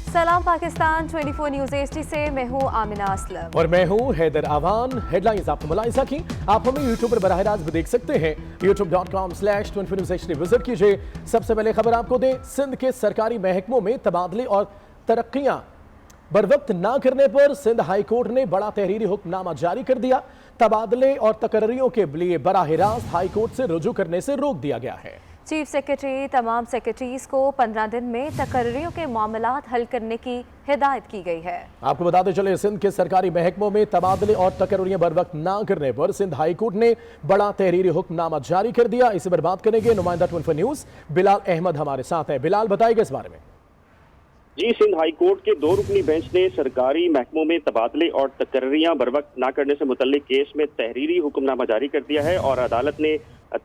सलाम Pakistan 24 news HD से मैं हूँ आमिना असलम और मैं हूँ हैदर आवान। हेडलाइंस आपने मुलाहिजा की। आप हमें यूट्यूब पर बराह रास्त भी देख सकते हैं। youtube.com/24 News HD विजिट कीजिए। सबसे पहले खबर आपको दें, सिंध के सरकारी महकमों में तबादले और तरक्कियां बरवक्त ना करने पर सिंध हाई कोर्ट ने बड़ा तहरीरी हुक्मनामा जारी कर दिया। तबादले और तकर्रियों के लिए बराह रास्त हाई कोर्ट से रुजू करने से रोक दिया गया है। चीफ सेक्रेटरी तमाम सेक्रेटरीज को 15 दिन में तकर्रियों के मामलात हल करने की हिदायत की गई है। आपको बताते चले, सिंध के सरकारी महकमों में तबादले और तकर्रियां बरवक्त ना करने पर सिंध हाई कोर्ट ने बड़ा तहरीरी हुक्मनामा जारी कर दिया। इसी पर बात करेंगे नुमाइंदा 24 न्यूज बिलाल अहमद हमारे साथ है। बिलाल, बताइएगा इस बारे में। जी, सिंध हाई कोर्ट के 2 रुकनी बेंच ने सरकारी महकमों में तबादले और तकर्रियां बरवक्त ना करने से मुतल्लिक केस में तहरीरी हुक्मनामा जारी कर दिया है और अदालत ने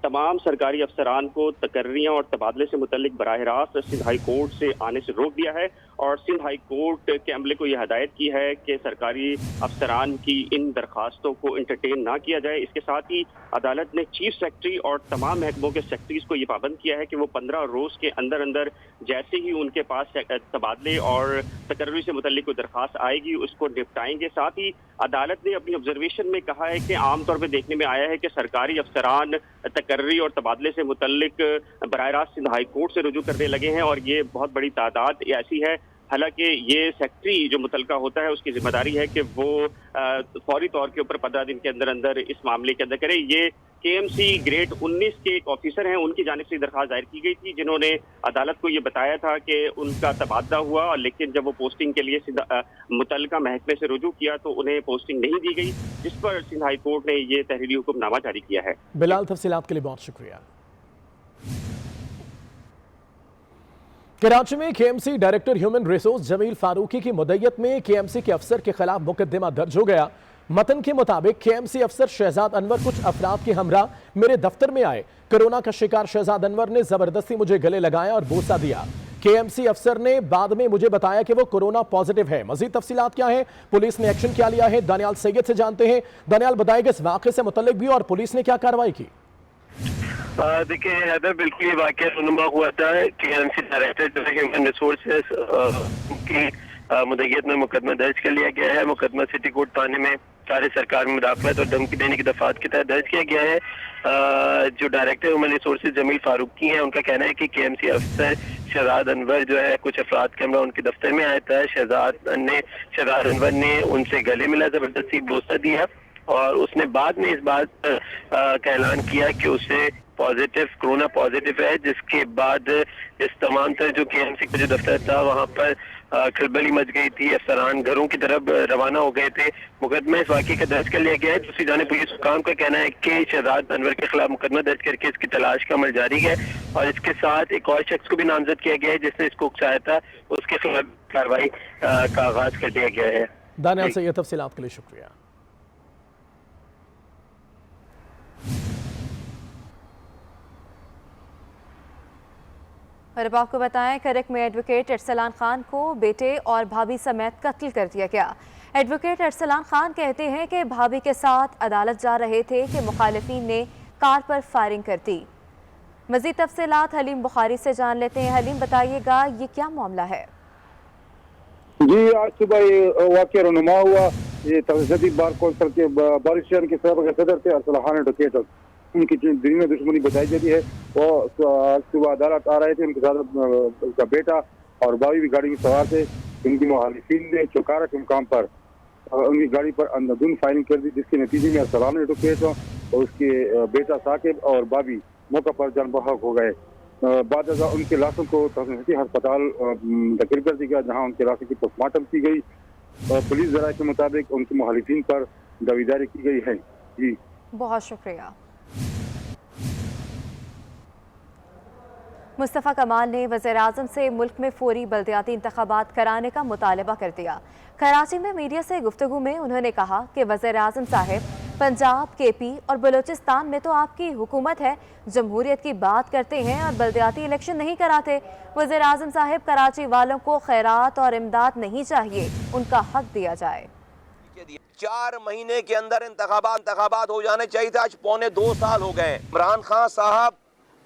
तमाम सरकारी अफसरान को तकर्रियां और तबादले से मुतल्लिक बराह रास्त सिंध हाई कोर्ट से आने से रोक दिया है और सिंध हाई कोर्ट के अमले को यह हदायत की है कि सरकारी अफसरान की इन दरखास्तों को इंटरटेन ना किया जाए। इसके साथ ही अदालत ने चीफ सेक्रेटरी और तमाम महकमों के सेक्रेटरीज को ये पाबंद किया है कि वो 15 रोज के अंदर अंदर जैसे ही उनके पास तबादले और तकर्री से मुतल्लिक कोई दरखास्त आएगी उसको निपटाएंगे। साथ ही अदालत ने अपनी ऑब्जर्वेशन में कहा है कि आमतौर पर देखने में आया है कि सरकारी अफसरान तकर्री और तबादले से मुतल्लिक बराह रास्त सिंध हाई कोर्ट से रुजू करने लगे हैं और ये बहुत बड़ी तादाद ऐसी है। हालांकि ये सेक्रेटरी जो मुतलका होता है उसकी जिम्मेदारी है कि वो फौरी तौर के ऊपर 15 दिन के अंदर अंदर इस मामले के अंदर करे। ये KMC ग्रेड 19 के एक ऑफिसर हैं, उनकी जानिब से दरखास्त दायर की गई थी जिन्होंने अदालत को ये बताया था कि उनका तबादला हुआ और लेकिन जब वो पोस्टिंग के लिए मुतलका महकमे से रुजू किया तो उन्हें पोस्टिंग नहीं दी गई, जिस पर सिंध हाई कोर्ट ने ये तहरीरी हुक्मनामा जारी किया है। बिलाल, तफसीलात के लिए बहुत शुक्रिया। कराची में KMC director human resource Jamil Farooqui की मुद्दत में KMC के अफसर के खिलाफ मुकदमा दर्ज हो गया। मतन के मुताबिक KMC अफसर शहजाद अनवर कुछ अफराद के हमरा मेरे दफ्तर में आए। कोरोना का शिकार शहजाद अनवर ने जबरदस्ती मुझे गले लगाया और बोसा दिया। KMC अफसर ने बाद में मुझे बताया कि वो कोरोना पॉजिटिव है। मजीद तफसीलात क्या है, पुलिस ने एक्शन क्या लिया है, दानियाल सैयद से जानते हैं। दानियाल, बताइएगा इस वाक़े से मुतल्लिक भी और पुलिस ने क्या कार्रवाई की। देखिए हैदर, बिल्कुल ये वाक़या रुनुमा हुआ था। KMC डायरेक्टर जो है ह्यूमन रिसोर्सेज की मुद्दत में मुकदमा दर्ज कर लिया गया है। मुकदमा सिटी कोर्ट थाने में सारे सरकार में मुदाखलत और धमकी देने की दफात के तहत दर्ज किया गया है। जो director human resources Jamil Farooqui हैं, उनका कहना है कि KMC अफसर शहजाद अनवर जो है कुछ अफराद के हमरा उनके दफ्तर में आया था। शहजाद अनवर ने उनसे गले मिला, जबरदस्ती बोसा दिया और उसने बाद में इस बात का ऐलान किया कि उसे कोरोना पॉजिटिव है, जिसके बाद इस तमाम तरह जो KMC का जो दफ्तर था वहाँ पर खलबली मच गई थी। अफसरान घरों की तरफ रवाना हो गए थे। मुकदमा इस वाक़े का दर्ज कर लिया गया है। दूसरी जानिब पुलिस हुकाम का कहना है कि शहजाद अनवर के खिलाफ मुकदमा दर्ज करके इसकी तलाश का अमल जारी है और इसके साथ एक और शख्स को भी नामजद किया गया है जिसने इसको उकसाया था। उसके खिलाफ कार्रवाई का आगाज कर दिया गया है। दानियाल सैयद, तफसीलात के लिए शुक्रिया। और अब आपको बताएं, करक में एडवोकेट अरसलान खान को बेटे और भाभी समेत कत्ल कर दिया गया। एडवोकेट अरसलान खान कहते हैं कि भाभी के साथ अदालत जा रहे थे कि मुखालिफिन ने कार पर फायरिंग कर दी। मजीद तफसीलात हलीम बुखारी से जान लेते हैं। हलीम, बताइएगा ये क्या मामला है। जी, आज सुबह ये वाक़या रुनुमा हुआ। ये तहज़ीब बार कौंसिल के बारिश के सदर थे अरसलान खान एडवोकेट, उनकी दिल में दुश्मनी बताई जाती है। वो सुबह अदालत आ रहे थे, उनके साथ उनका बेटा और भाभी भी गाड़ी में सवार थे। उनकी मुखालिफिन ने चौकारा के मुकाम पर उनकी गाड़ी पर अंधाधुंध फायरिंग कर दी, जिसके नतीजे में अरसलान एडवोकेट और उसके बेटा साकिब और भाभी मौका पर जान बहक हो गए। बाद उनके लाशों को तहसील अस्पताल धकेल कर दिया गया, जहाँ उनके लाशों की पोस्टमार्टम की गई। पुलिस ज़राए के मुताबिक उनकी मुखालिफिन पर दावेदारी की गई है। जी, बहुत शुक्रिया। मुस्तफ़ा कमाल ने वज़ीर-ए-आज़म से मुल्क में फौरी बल्दियाती इंतखाबात कराने का मुतालबा कर दिया। कराची में मीडिया से गुफ्तगू में उन्होंने कहा कि वज़ीर-ए-आज़म साहब, पंजाब, KP और बलूचिस्तान में तो आपकी हुकूमत है, जमहूरियत की बात करते हैं और बल्दियाती इलेक्शन नहीं कराते। वज़ीर-ए-आज़म साहब, कराची वालों को खैरात और इमदाद नहीं चाहिए, उनका हक दिया जाए। 4 महीने के अंदर इंतखाबात हो जाने चाहिए थे। आज पौने 2 साल हो गए। इमरान खान साहब,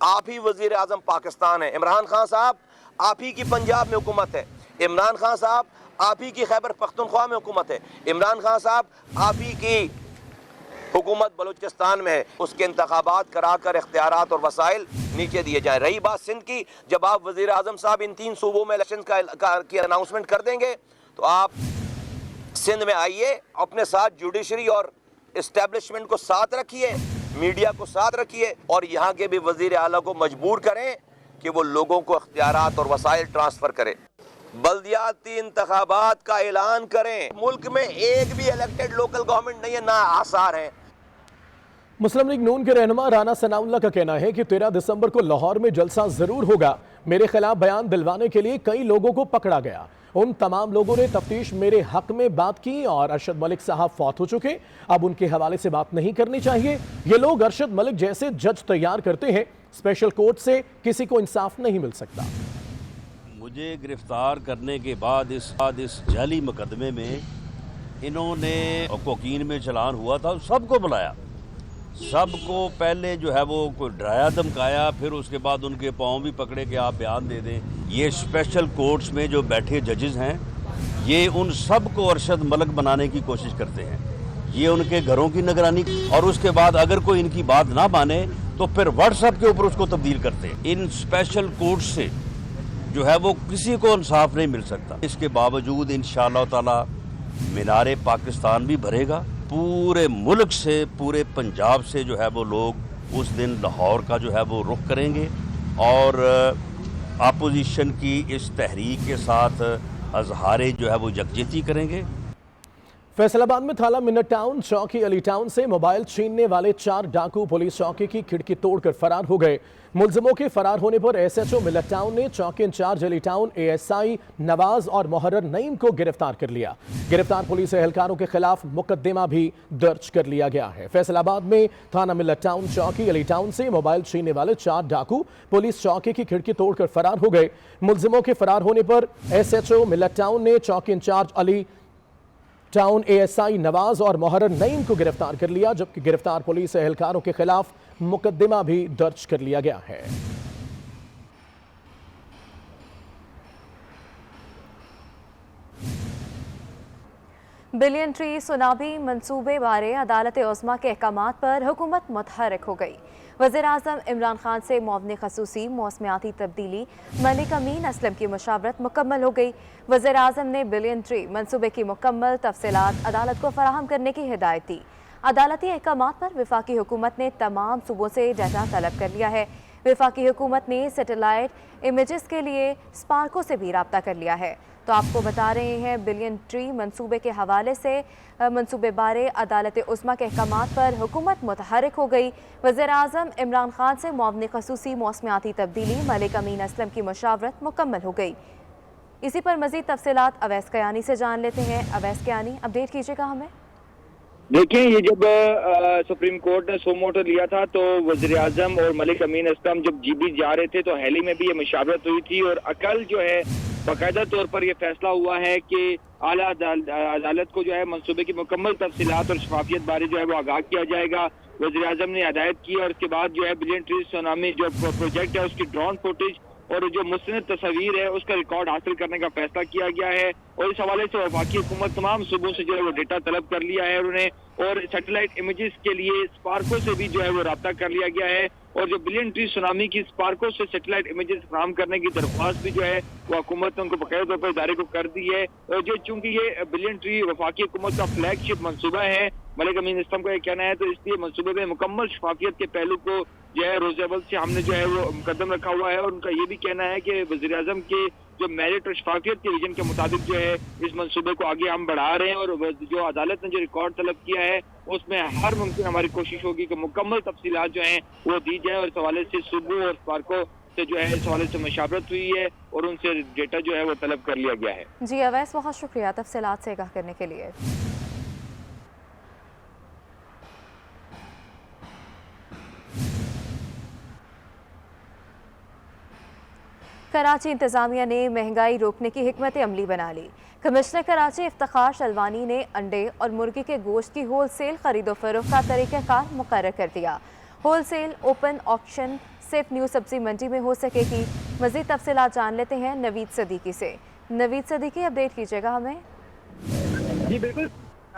आप ही वजीर आजम पाकिस्तान है। इमरान खान साहब, आप ही की पंजाब में हुकूमत है। इमरान खान साहब आप ही की खैबर पख्तूनख्वा में हुकूमत है, इमरान खान साहब आप ही की हुकूमत बलूचिस्तान में है, उसके इंतखाबात कराकर इख्तियारात और वसाइल नीचे दिए जाएं। रही बात सिंध की, जब आप वज़ीर आज़म साहब इन 3 सूबों में इलेक्शन की अनाउंसमेंट कर देंगे तो आप सिंध में आइए, अपने साथ जुडिशरी और इस्टेब्लिशमेंट को साथ रखिए, मीडिया को साथ रखिए और यहाँ के भी वज़ीर आला को मजबूर करें कि वो लोगों को इख्तियारात और वसाइल ट्रांसफ़र करें। बल्दियाती इंतखाबात का ऐलान करें। मुल्क में एक भी इलेक्टेड लोकल गवर्नमेंट नहीं है, ना आसार हैं। मुस्लिम लीग नून के रहनुमा राना सनाउल्लाह का कहना है कि 13 दिसंबर को लाहौर में जलसा जरूर होगा। मेरे खिलाफ बयान दिलवाने के लिए कई लोगों को पकड़ा गया। उन तमाम लोगों ने तफ्तीश मेरे हक में बात की और अरशद मलिक साहब फौत हो चुके, अब उनके हवाले से बात नहीं करनी चाहिए। ये लोग अरशद मलिक जैसे जज तैयार करते हैं, स्पेशल कोर्ट से किसी को इंसाफ नहीं मिल सकता। मुझे गिरफ्तार करने के बाद इस जाली मुकदमे में इन्होंने कोकीन में चलान हुआ था, सबको बुलाया, सबको पहले जो है वो कोई डराया धमकाया, फिर उसके बाद उनके पाँव भी पकड़े कि आप बयान दे दें। ये स्पेशल कोर्ट्स में जो बैठे जजेस हैं ये उन सब को अरशद मलिक बनाने की कोशिश करते हैं। ये उनके घरों की निगरानी और उसके बाद अगर कोई इनकी बात ना माने तो फिर व्हाट्सएप के ऊपर उसको तब्दील करते हैं। इन स्पेशल कोर्ट से जो है वो किसी को इंसाफ नहीं मिल सकता। इसके बावजूद इंशाअल्लाह ताला मीनारे पाकिस्तान भी भरेगा। पूरे मुल्क से, पूरे पंजाब से जो है वो लोग उस दिन लाहौर का जो है वो रुख करेंगे और अपोजिशन की इस तहरीक के साथ अजहारे जो है वो यकजहती करेंगे। फैसलाबाद में थाला मिन्नत टाउन चौकी अली टाउन से मोबाइल छीनने वाले 4 डाकू पुलिस चौकी की खिड़की तोड़कर फरार हो गए। मुलजिमों के फरार होने पर एसएचओ मिन्नत टाउन ने चौकी incharge Ali town ASI Nawaz और मोहर्रर नईम को गिरफ्तार कर लिया। गिरफ्तार पुलिस एहलकारों के खिलाफ मुकदमा भी दर्ज कर लिया गया है। फैसलाबाद में थाना मिन्नत टाउन चौकी अली टाउन से मोबाइल छीनने वाले 4 डाकू पुलिस चौकी की खिड़की तोड़कर फरार हो गए। मुलजिमों के फरार होने पर एसएचओ मिन्नत टाउन ने चौकी incharge Ali town ASI Nawaz और मोहर्रर नईम को गिरफ्तार कर लिया, जबकि गिरफ्तार पुलिस एहलकारों के खिलाफ मुकदमा भी दर्ज कर लिया गया है। बिलियन ट्री सुनामी मंसूबे बारे अदालत उज़्मा के अहकामात पर हुकूमत मुतहर्रिक हो गई। वज़ीर आज़म इमरान खान से मुआवने ख़ुसूसी मौसमियाती तब्दीली मलिक अमीन असलम की मुशावरत मुकम्मल हो गई। वज़ीर आज़म ने बिलियन ट्री मंसूबे की मुकम्मल तफसीलात अदालत को फराहम करने की हिदायत दी। अदालती अहकामात पर वफाकी हुकूमत ने तमाम सूबों से डाटा तलब कर लिया है। वफाकी हुकूमत ने सैटेलाइट इमेजेस के लिए स्पार्को से भी रब्ता कर लिया है। तो आपको बता रहे हैं बिलियन ट्री मंसूबे के हवाले से मंसूबे बारे अदालत उज़्मा के अहकामात पर हुकूमत मुतहर्रिक हो गई। वज़ीर आज़म इमरान खान से मुआवने ख़ुसूसी मौसमियाती तब्दीली मलिक अमीन असलम की मुशावरत मुकम्मल हो गई। इसी पर मज़ीद तफसीलात अवैस कयानी से जान लेते हैं। अवैस कयानी, अपडेट कीजिएगा हमें। देखिए, ये जब सुप्रीम कोर्ट ने सोमोटो लिया था तो वज़ीर आज़म और मलिक अमीन असलम जब जीबी जा रहे थे तो हैली में भी ये मुशावरत हुई थी और कल जो है बाकायदा तौर पर यह फैसला हुआ है कि आला अदालत को जो है मंसूबे की मुकम्मल तफसीलात और शफाफियत बारे जो है वो आगाह किया जाएगा। वज़ीर आज़म ने हिदायत की और उसके बाद जो है बिलियन ट्री सुनामी जो प्रोजेक्ट है उसकी ड्रोन फुटेज और जो मुस्तनद तस्वीर है उसका रिकॉर्ड हासिल करने का फैसला किया गया है और इस हवाले से वफाकी हुकूमत तमाम सूबों से जो है वो डेटा तलब कर लिया है उन्हें और सैटेलाइट इमेजेस के लिए स्पार्को से भी जो है वो रब्ता कर लिया गया है और जो बिलियन ट्री सुनामी की स्पार्को से सैटेलाइट इमेजेस फराहम करने की दरख्वास्त भी जो है वो हुकूमत ने उनको बाकायदा तौर पर इदारे को कर दी है। और जो चूंकि ये बिलियन ट्री वफाकी हुकूमत का फ्लैगशिप मंसूबा है, मलिक अमीन असलम का ये कहना है, तो इसलिए मंसूबे में मुकम्मल शफाफियत के पहलू को जो है रोज़ अव्वल से हमने जो है वो मुकदम रखा हुआ है और उनका ये भी कहना है कि वज़ीर आज़म के जो मेरिट और शफाफियत के विजन के मुताबिक जो है इस मंसूबे को आगे हम बढ़ा रहे हैं और जो अदालत ने जो रिकॉर्ड तलब किया है उसमें हर मुमकिन हमारी कोशिश होगी कि मुकम्मल तफसीलात जो हैं वो दी जाए और इस हवाले से सुबह और स्पार्को से जो है इस हवाले से मुशावरत हुई है और उनसे डेटा जो है वो तलब कर लिया गया है। जी अवैस, बहुत शुक्रिया तफसीलात से आगाह करने के लिए। कराची इंतजामिया ने महंगाई रोकने की हिकमत अमली बना ली। कमिश्नर कराची इफ्तिखार शलवानी ने अंडे और मुर्गी के गोश्त की होल सेल खरीदो फरोख्त का तरीक़ाकार मुकर्रर कर दिया। होल सेल ओपन ऑक्शन सिर्फ न्यू सब्जी मंडी में हो सकेगी। मजीद तफसीलात जान लेते हैं नवीद सदीकी से। नवीद सदीकी, अपडेट कीजिएगा हमें। जी बिल्कुल,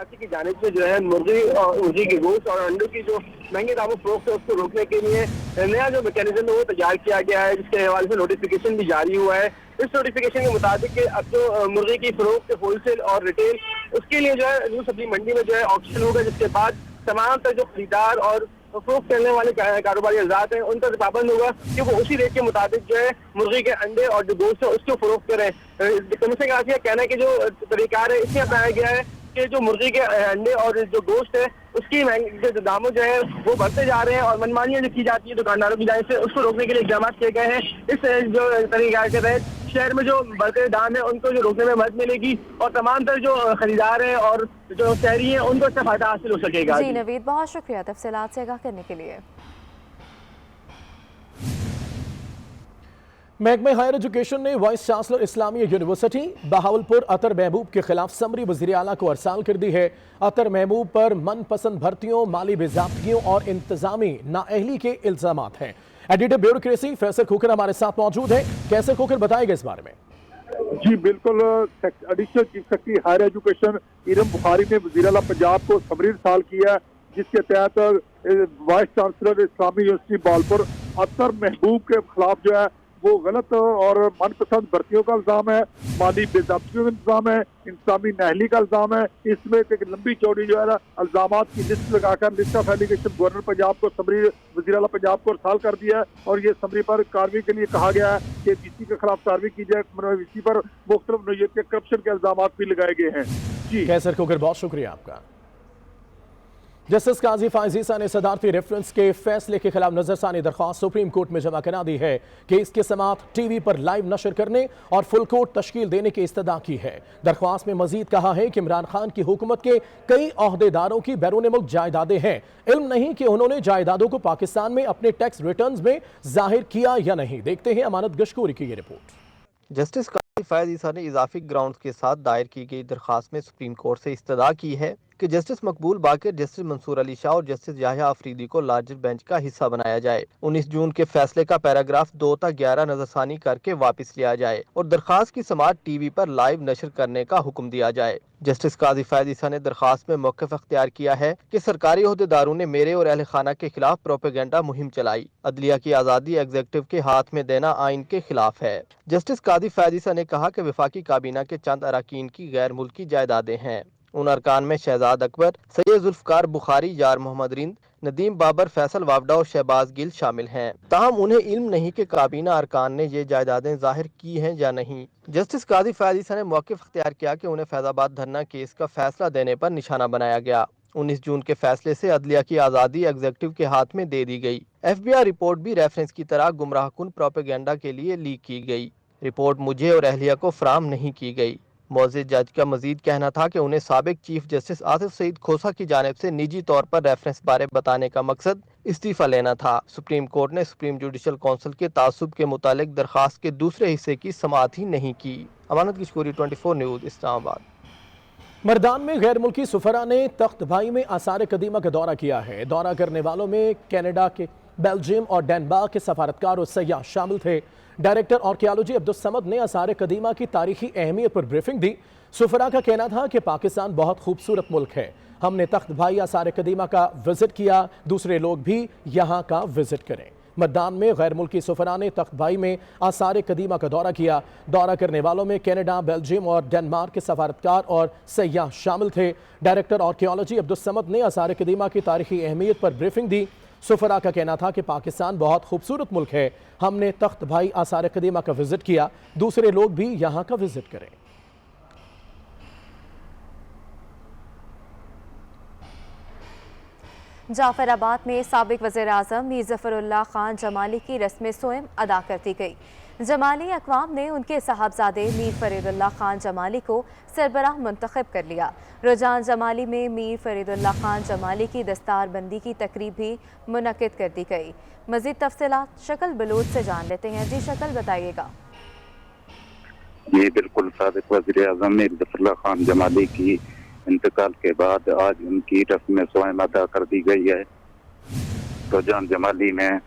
की जानिब से जो है मुर्गी के गोश्त और अंडों की जो महंगे दामों फरोख्त है उसको रोकने के लिए नया जो मैकेनिज्म है वो तैयार किया गया है, जिसके हवाले से नोटिफिकेशन भी जारी हुआ है। इस नोटिफिकेशन के मुताबिक अब जो मुर्गी की फरोख्त होलसेल और रिटेल उसके लिए जो है न्यू सब्जी मंडी में जो है ऑप्शन होगा, जिसके बाद तमाम तर जो खरीदार और फरोख्त करने वाले कारोबारी अज़ात हैं उन पर पाबंद होगा कि वो उसी रेट के मुताबिक जो है मुर्गी के अंडे और जो गोश्त है उसको फरोख्त करें। कमीशन का कहना है कि जो तरीक़ार है इसमें अपनाया गया है कि जो मुर्गी के अंडे और जो गोश्त है उसकी जो दामों जो है वो बढ़ते जा रहे हैं और मनमानियां जो की जाती है दुकानदारों की जानिब से उसको रोकने के लिए इक़दाम किए गए हैं। इस जो तरीका के तहत शहर में जो बढ़ते दाम है उनको जो रोकने में मदद मिलेगी और तमाम तर जो खरीदार हैं और जो शहरी हैं उनको इससे फायदा हासिल हो सकेगा। जी नवीद, बहुत शुक्रिया तफसीलात से आगाह करने के लिए। महकमे हायर एजुकेशन ने vice chancellor Islamia university Bahawalpur Athar Mahboob के खिलाफ समरी वज़ीर आला को अरसाल कर दी है। अतर महबूब पर मनपसंद भर्तियों, माली बेज़ाब्तियों और इंतजामी नाअहली के इल्जामात हैं। एडिटर ब्यूरोक्रेसी कैसर खोखर हमारे साथ मौजूद है। कैसर खोखर, बताएगा इस बारे में। जी बिल्कुल, additional chief secretary higher education Iram Bukhari ने वज़ीर आला पंजाब को समरी इरसाल किया, जिसके तहत वाइस चांसलर इस्लामी यूनिवर्सिटी बहावलपुर अतर महबूब के खिलाफ जो है वो गलत और मनपसंद भर्तियों का इल्जाम है, माली बेज़ाब्तियों का इल्जाम है, इंतजामी नाअहली का इल्जाम है। इसमें एक लंबी चौड़ी जो है ना इल्जामात की लिस्ट लगाकर list of allegation governor Punjab को समरी वज़ीर आला पंजाब को अरसाल कर दिया है और ये समरी पर कार्रवाई के लिए कहा गया है कि वीसी के खिलाफ कार्रवाई की जाए। वीसी पर मुख्तलिफ नौइयत के करप्शन के इल्जामात भी लगाए गए हैं। जी कैसर खोखर, बहुत शुक्रिया आपका। जस्टिस काजी फायजीसा ने सदारती रेफरेंस के फैसले के खिलाफ नजरसानी दरख्वास्त सुप्रीम कोर्ट में जमा करा दी है कि इसके समात टीवी पर लाइव नशर करने और फुल कोर्ट तश्कील देने की इस्तदा की है। दरख्वास्त में मजीद कहा है कि इमरान खान की हुकूमत के कई ओहदेदारों की बैरून मुल्क जायदादें हैं, इल्म नहीं कि उन्होंने जायदादों को पाकिस्तान में अपने टैक्स रिटर्न्स में जाहिर किया या नहीं। देखते हैं अमानत गशकोरी की ये रिपोर्ट। जस्टिस काजी फायजीसा ने इजाफी ग्राउंड्स के साथ दायर की गई दरख्वास्त में सुप्रीम कोर्ट से इस्तदा की है कि जस्टिस मकबूल बाकर, जस्टिस मंसूर अली शाह और जस्टिस याहिया अफरीदी को लार्जर बेंच का हिस्सा बनाया जाए। 19 जून के फैसले का पैराग्राफ 2 तक 11 नजरसानी करके वापस लिया जाए और दरखास्त की समाअत टीवी पर लाइव नशर करने का हुक्म दिया जाए। जस्टिस काजी फायजीसा ने दरखास्त में मौक़िफ़ अख्तियार किया है कि सरकारी ओहदेदारों ने मेरे और अहल खाना के खिलाफ प्रोपेगेंडा मुहिम चलाई। अदलिया की आज़ादी एग्जीक्यूटिव के हाथ में देना आइन के खिलाफ है। जस्टिस काजी फायजीसा ने कहा कि वफाकी काबीना के चंद अरकान की गैर मुल्की जायदादें हैं। उन अरकान में शहजाद अकबर, सैयद जुल्फ़कार बुखारी, यार मोहम्मद रिंद, नदीम बाबर, फैसल वावडा और शहबाज गिल शामिल हैं। ताहम उन्हें इल्म नहीं कि काबीना अरकान ने ये जायदादें जाहिर की हैं या नहीं। जस्टिस काजी फायजीसा ने मौक़िफ़ अख्तियार किया कि उन्हें फैज़ाबाद धरना केस का फैसला देने पर निशाना बनाया गया। 19 जून के फैसले से अदलिया की आज़ादी एग्जीक्यूटिव के हाथ में दे दी गई। FBI रिपोर्ट भी रेफरेंस की तरह गुमराहकुन प्रोपेगेंडा के लिए लीक की गई। रिपोर्ट मुझे और अहलिया को फराहम नहीं की गई। मौजूद जज का मजीद कहना था कि उन्हें साबिक चीफ जस्टिस आसिफ सईद खोसा की जानिब से निजी तौर पर रेफरेंस बारे बताने का मकसद इस्तीफा लेना था। सुप्रीम कोर्ट ने सुप्रीम जुडिशल काउंसिल के तासुब के मुतालिक दरखास्त के दूसरे हिस्से की समाअत ही नहीं की। अमानत किशकोरी, 24 न्यूज़, इस्लामाबाद। मर्दान में गैर मुल्की सुफरा ने तख्त भाई में आसार कदीमा का दौरा किया है। दौरा करने वालों में कनाडा के, बेल्जियम और डेनमार्क के सफारतकार और सयाह शामिल थे। डायरेक्टर आर्कियोलॉजी अब्दुल समद ने आसार कदीमा की तारीखी अहमियत पर ब्रीफिंग दी। सुफरा का कहना था कि पाकिस्तान बहुत खूबसूरत मुल्क है, हमने तख्त भाई आसार कदीमा का विजिट किया, दूसरे लोग भी यहाँ का विजिट करें। मतदान में गैर मुल्की सुफरा ने तख्त भाई में आसार कदीमा का दौरा किया। दौरा करने वालों में कनाडा, बेल्जियम और डेनमार्क के सफारतकार और सयाह शामिल थे। डायरेक्टर आर्कियोलॉजी अब्दुल समद ने आसार कदीमा की तारीखी अहमियत पर ब्रीफिंग दी। सुफरा का कहना था कि पाकिस्तान बहुत खूबसूरत मुल्क है, हमने तख्त भाई आसार कदीमा का विजिट किया, दूसरे लोग भी यहाँ का विजिट करें। जाफराबाद में साबिक वज़ीर-ए-आज़म मीर ज़फ़रुल्लाह खान जमाली की रस्म सोएम अदा कर दी गई। जमाली अक़वाम ने उनके साहबजादे मीर फ़रीदुल्लाह खान जमाली को सरबराह मुंतखब कर लिया। रुझान जमाली में मीर फ़रीदुल्लाह खान जमाली की दस्तार बंदी की तकरीब भी मुनक़िद कर दी गई। मज़ीद तफ़सीलात शक्ल बलूच से जान लेते हैं। जी शक्ल, बताइएगा। जी बिल्कुल, साबिक वज़ीर-ए-आज़म मीर ज़फ़रुल्लाह खान जमाली की इंतकाल के बाद आज उनकी रस्म सोएम अदा कर दी गई है। रुझान जमाली में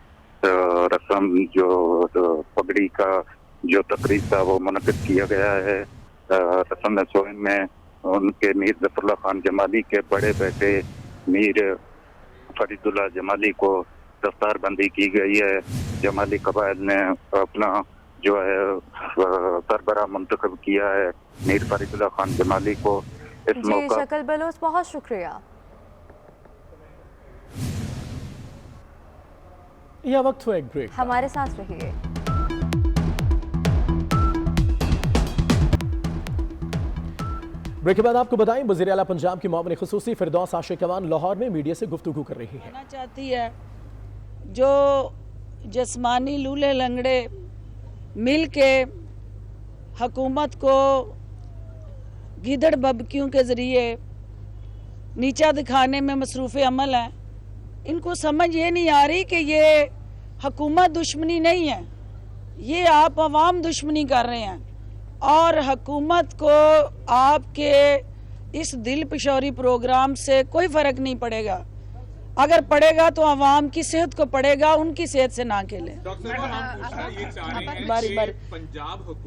रस्म जो पगड़ी का जो तकरीब था वो मुनक़िद किया गया है। रस्म सोइन में उनके मीर ज़फ़रुल्लाह खान जमाली के बड़े बेटे मीर फरीदुल्लाह जमाली को दफ्तार बंदी की गई है। जमाली कबाइल ने अपना जो है सरबराह मुंतखब किया है मीर फरीदुल्लाह खान जमाली को। इस जी मौका शक्ल बलोच, बहुत शुक्रिया। यह वक्त हुआ एक ब्रेक। हमारे साथ रहिए। ब्रेक के बाद आपको बताएं, वज़ीर आला पंजाब की मुआविन ख़ुसूसी फिरदौस आशिक़वान लाहौर में मीडिया से गुफ्तगू कर रही है। चाहती है जो जिस्मानी लूले लंगड़े मिल के हुकूमत को गीदड़ बबकियों के ज़रिए नीचा दिखाने में मसरूफ़ अमल है, इनको समझ ये नहीं आ रही कि ये हुकूमत दुश्मनी नहीं है, ये आप अवाम दुश्मनी कर रहे हैं। और हुकूमत को आपके इस दिल पिशौरी प्रोग्राम से कोई फ़र्क नहीं पड़ेगा, अगर पड़ेगा तो अवाम की सेहत को पड़ेगा, उनकी सेहत से ना खेलें। बारी बारी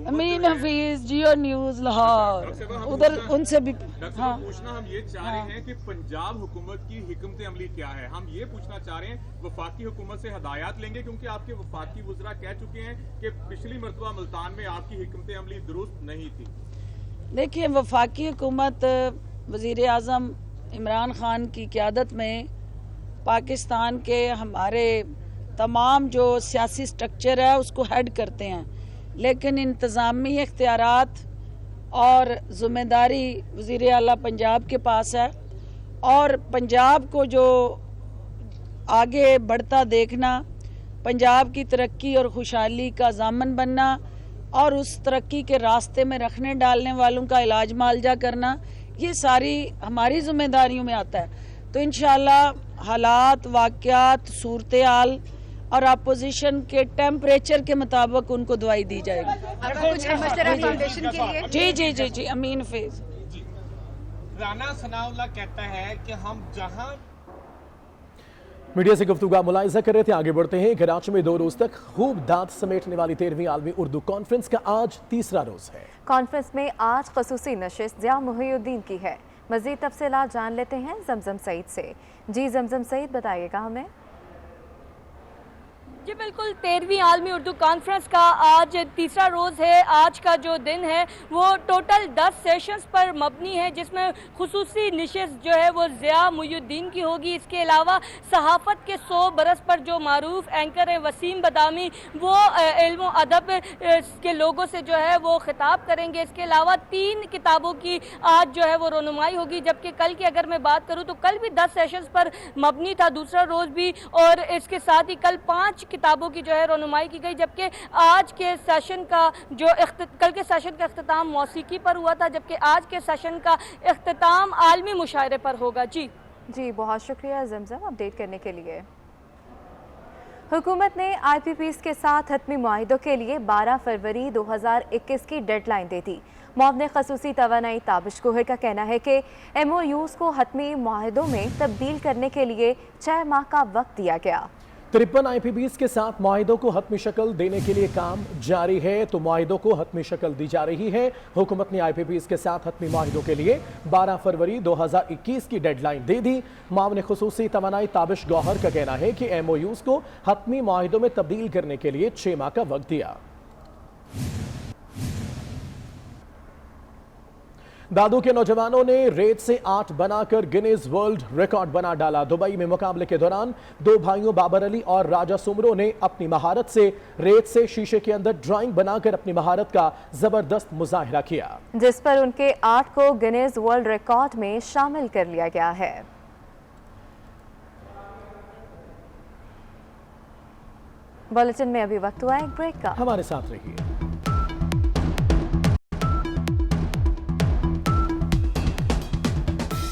अमीन हफीज, जियो न्यूज़ लाहौर, उधर उनसे भी हाँ पूछना हम ये चाह रहे हैं कि पंजाब हुकूमत की हिकमत अमली क्या है। हम ये पूछना चाह रहे हैं वफाकी हुकूमत से हदायत लेंगे, क्योंकि आपके वफाकी वज़रा कह चुके हैं कि पिछली मरतबा मुल्तान में आपकी हिकमत अमली दुरुस्त नहीं थी। देखिए, वफाकी हुकूमत वज़ीर आज़म इमरान खान की क़यादत में पाकिस्तान के हमारे तमाम जो सियासी स्ट्रक्चर है उसको हेड करते हैं, लेकिन इंतज़ामी इख्तियारात और ज़िम्मेदारी वज़ीर आला पंजाब के पास है। और पंजाब को जो आगे बढ़ता देखना, पंजाब की तरक्की और खुशहाली का ज़ामन बनना और उस तरक्की के रास्ते में रखने डालने वालों का इलाज मालजा करना, ये सारी हमारी ज़िम्मेदारियों में आता है। तो इंशाअल्लाह हालात, वाक़यात, सूरत-ए-हाल और अपोजिशन के टेम्परेचर के मुताबिक उनको दवाई दी जाएगी। जी जी जी जी अमीन फेज। राना सनाउल्लाह कहता है कि हम जहां मीडिया से गुफ्तगू मुलाहिजा कर रहे थे। आगे बढ़ते हैं। कराची में 2 रोज तक खूब दांत समेटने वाली 13वीं आलमी उर्दू कॉन्फ्रेंस का आज तीसरा रोज है। कॉन्फ्रेंस में आज खसूसी नशिस्त ज़िया मुहिउद्दीन की है। मज़ीद तफसीलात जान लेते हैं जमजम सईद से। जी जमजम सईद, बताइएगा हमें। जी बिल्कुल, 13वीं आलमी उर्दू कॉन्फ्रेंस का आज तीसरा रोज़ है। आज का जो दिन है वो टोटल 10 सेशंस पर मबनी है, जिसमें खुसूसी नशिस्त जो है वो ज़िया मुहिउद्दीन की होगी। इसके अलावा सहाफ़त के 100 बरस पर जो मारूफ एंकर है वसीम बदामी, वो इल्म अदब के लोगों से जो है वो खिताब करेंगे। इसके अलावा 3 किताबों की आज जो है वो रोनुमाई होगी, जबकि कल की अगर मैं बात करूँ तो कल भी 10 सेशंस पर मबनी था दूसरा रोज़ भी, और इसके साथ ही कल 5 किताबों की जो है रोनुमाई की गई। जबकि आज के सेशन का जो कल के सेशन का इख्तिताम मौसीकी पर हुआ था, जबकि आज के सेशन का इख्तिताम आलमी मुशायरे पर होगा। जी जी बहुत शुक्रिया जमजम अपडेट करने के लिए। हुकूमत ने IPPs के साथ हतमी मुआहिदों के लिए 12 फरवरी 2021 की डेडलाइन दे दी। मुआविन खसूसी तवानाई ताबिश गोहर का कहना है कि MOUs को हतमी मुआहिदों में तब्दील करने के लिए 6 माह का वक्त दिया गया। 53 IPPs के साथ मुआहिदों को हतमी शक्ल देने के लिए काम जारी है, तो मुआहिदों को हतमी शक्ल दी जा रही है। हुकूमत ने IPPs के साथ हतमी मुआहिदों के लिए 12 फरवरी 2021 की डेडलाइन दे दी। मुआविन खुसूसी तवानाई ताबिश गौहर का कहना है कि MOUs को हतमी मुआहिदों में तब्दील करने के लिए 6 माह का वक्त दिया। दादू के नौजवानों ने रेत से आर्ट बनाकर गिनीज वर्ल्ड रिकॉर्ड बना डाला। दुबई में मुकाबले के दौरान 2 भाइयों बाबर अली और राजा सुमरो ने अपनी महारत से रेत से शीशे के अंदर ड्राइंग बनाकर अपनी महारत का जबरदस्त मुजाहिरा किया, जिस पर उनके आर्ट को गिनीज वर्ल्ड रिकॉर्ड में शामिल कर लिया गया है। बुलेटिन में अभी वक्त हुआ एक ब्रेक का, हमारे साथ रहिए।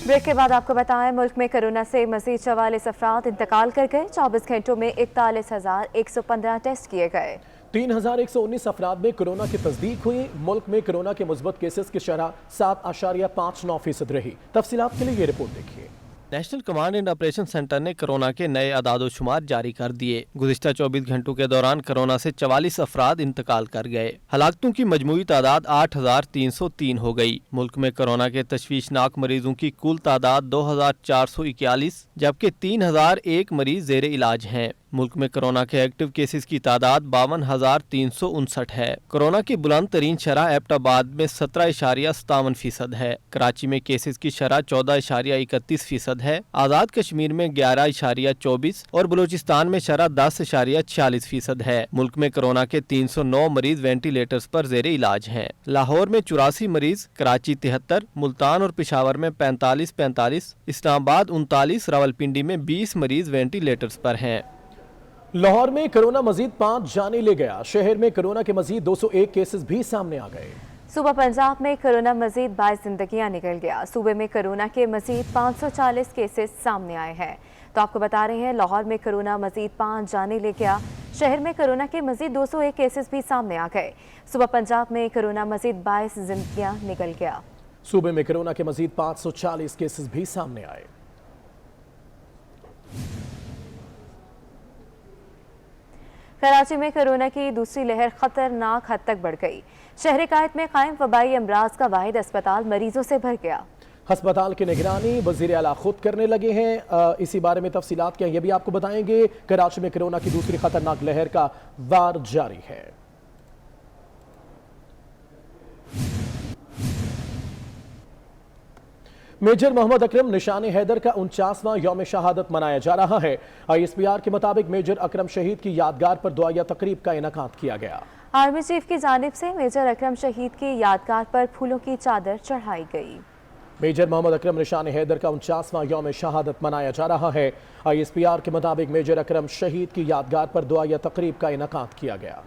ब्रेक के बाद आपको बताएं, मुल्क में कोरोना से मजीद 44 अफराद इंतकाल कर गए। 24 घंटों में 41,115 टेस्ट किए गए। 3,119 अफराद में कोरोना की तस्दीक हुई। मुल्क में कोरोना के मुस्बत केसेस की शरह 7.59% रही। तफसीलात के लिए ये रिपोर्ट देखिए। National command and operation centre ने कोरोना के नए आदाद-ओ-शुमार जारी कर दिए। गुज़िश्ता 24 घंटों के दौरान कोरोना से 44 अफराद इंतकाल कर गए। हलाकतों की मजमूई तादाद 8,303 हो गई। मुल्क में कोरोना के तशवीशनाक मरीजों की कुल तादाद 2,441 जबकि 3,001 मरीज ज़ेरे इलाज हैं। मुल्क में कोरोना के एक्टिव केसेस की तादाद 52,359 है। कोरोना की बुलंद तरीन शरह एबटाबाद में 17.57% है। कराची में केसेस की शरह 14.31% है। आज़ाद कश्मीर में 11.24 और बलूचिस्तान में शरह 10.46% है। मुल्क में कोरोना के 309 मरीज वेंटिलेटर्स पर ज़ेरे इलाज हैं। लाहौर में 84 मरीज, कराची 73, मुल्तान और पेशावर में 45, इस्लामाबाद 39, रावलपिंडी में 20 मरीज वेंटिलेटर्स पर हैं। लाहौर में कोरोना मजीद 5 जाने ले गया। शहर में कोरोना के मजीद 201 केसेस भी सामने आ गए। सूबा पंजाब में कोरोना मजीद 22 जिंदगियां निकल गया। सूबे में कोरोना के मजीद 540 केसेस सामने आए हैं। तो आपको बता रहे हैं, लाहौर में कोरोना मजीद 5 जाने ले गया। शहर में कोरोना के मजीद 201 केसेस भी सामने आ गए। सूबा पंजाब में कोरोना मजीद 22 जिंदगियां निकल गया। सूबे में कोरोना के मजीद 540 केसेस भी सामने आए। कराची में कोरोना की दूसरी लहर खतरनाक हद तक बढ़ गई। शहर कायद में कायम वबाई अमराज का वाहिद अस्पताल मरीजों से भर गया। अस्पताल की निगरानी वज़ीर आला खुद करने लगे हैं। इसी बारे में तफसीलात क्या ये भी आपको बताएंगे। कराची में कोरोना की दूसरी खतरनाक लहर का वार जारी है। मेजर मोहम्मद अकरम निशान हैदर का 49वां यौम शहादत मनाया जा रहा है। ISPR के मुताबिक मेजर अकरम शहीद की यादगार पर दुआया तकरीब का इनेकाद किया गया। आर्मी चीफ की जानिब से मेजर अकरम शहीद की यादगार पर फूलों की चादर चढ़ाई गई। मेजर मोहम्मद अकरम निशान हैदर का 49वां यौम शहादत मनाया जा रहा है। ISPR के मुताबिक मेजर अकरम शहीद की यादगार पर दुआया तकरीब का इनेकाद किया गया।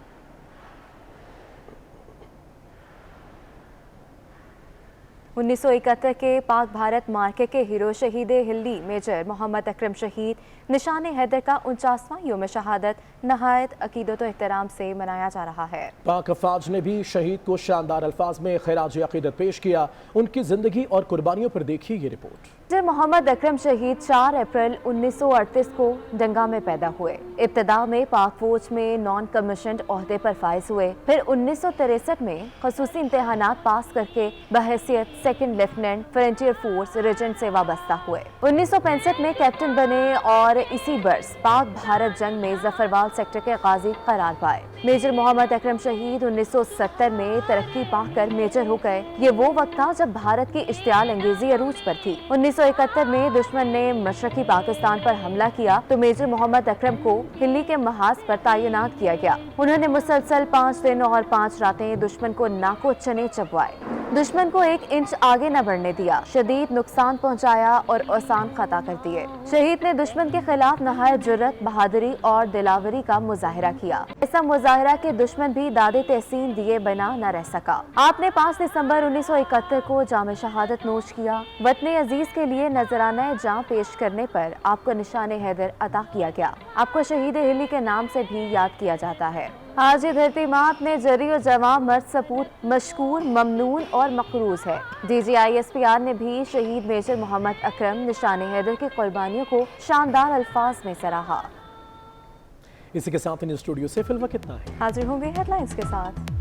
1971 के पाक भारत मार्के के हीरो शहीद हिल्ली मेजर मोहम्मद अकरम शहीद निशान हैदर का 49वां यौम शहादत नहायत अकीदत और एहतराम से मनाया जा रहा है। पाक अफवाज ने भी शहीद को शानदार अल्फाज में खिराज अकीदत पेश किया। उनकी जिंदगी और कुर्बानियों पर देखिए ये रिपोर्ट। मेजर मोहम्मद अकरम शहीद 4 अप्रैल 1938 को डंगा में पैदा हुए। इब्तदा में पाक फौज में नॉन कमीशन्ड ओहदे पर फाइज हुए। फिर 1963 में खसूसी इम्तिहानात पास करके बहैसियत second lieutenant frontier force regiment से वाबस्ता हुए। 1965 में कैप्टन बने और इसी बरस पाक भारत जंग में जफरवाल सेक्टर के गाजी करार पाए। मेजर मोहम्मद अकरम शहीद 1970 में तरक्की पाकर मेजर हो गए। ये वो वक्त था जब भारत की इश्तियाल अंगेजी अरूज पर थी। 1971 में दुश्मन ने मशरकी पाकिस्तान पर हमला किया तो मेजर मोहम्मद अकरम को हिल्ली के महाज पर तैनात किया गया। उन्होंने मुसलसल 5 दिन और 5 रातें दुश्मन को नाको चने चबवाए। दुश्मन को 1 इंच आगे न बढ़ने दिया। शदीद नुकसान पहुंचाया और आसान खता कर दिए। शहीद ने दुश्मन के खिलाफ नहायत जुर्रत, बहादुरी और दिलावरी का मुजाहिरा किया। ऐसा मुजाहिरा के दुश्मन भी दादे तहसीन दिए बिना न रह सका। आपने 5 दिसंबर 1971 को जाम शहादत नोश किया। वतन अजीज के लिए नजराना जां पेश करने पर आपको निशान हैदर अता किया गया। आपको शहीद हिल्ली के नाम से भी याद किया जाता है। आज ये धरती माँ अपने जरी और जवां मर्द सपूत मशकूर, ममनून और मकरूज है। DGISPR ने भी शहीद मेजर मोहम्मद अकरम निशान हैदर की कुर्बानियों को शानदार अल्फाज में सराहा। इसी के साथ इन स्टूडियो से फिलहाल इतना है। हाजिर होंगे हेडलाइंस के साथ।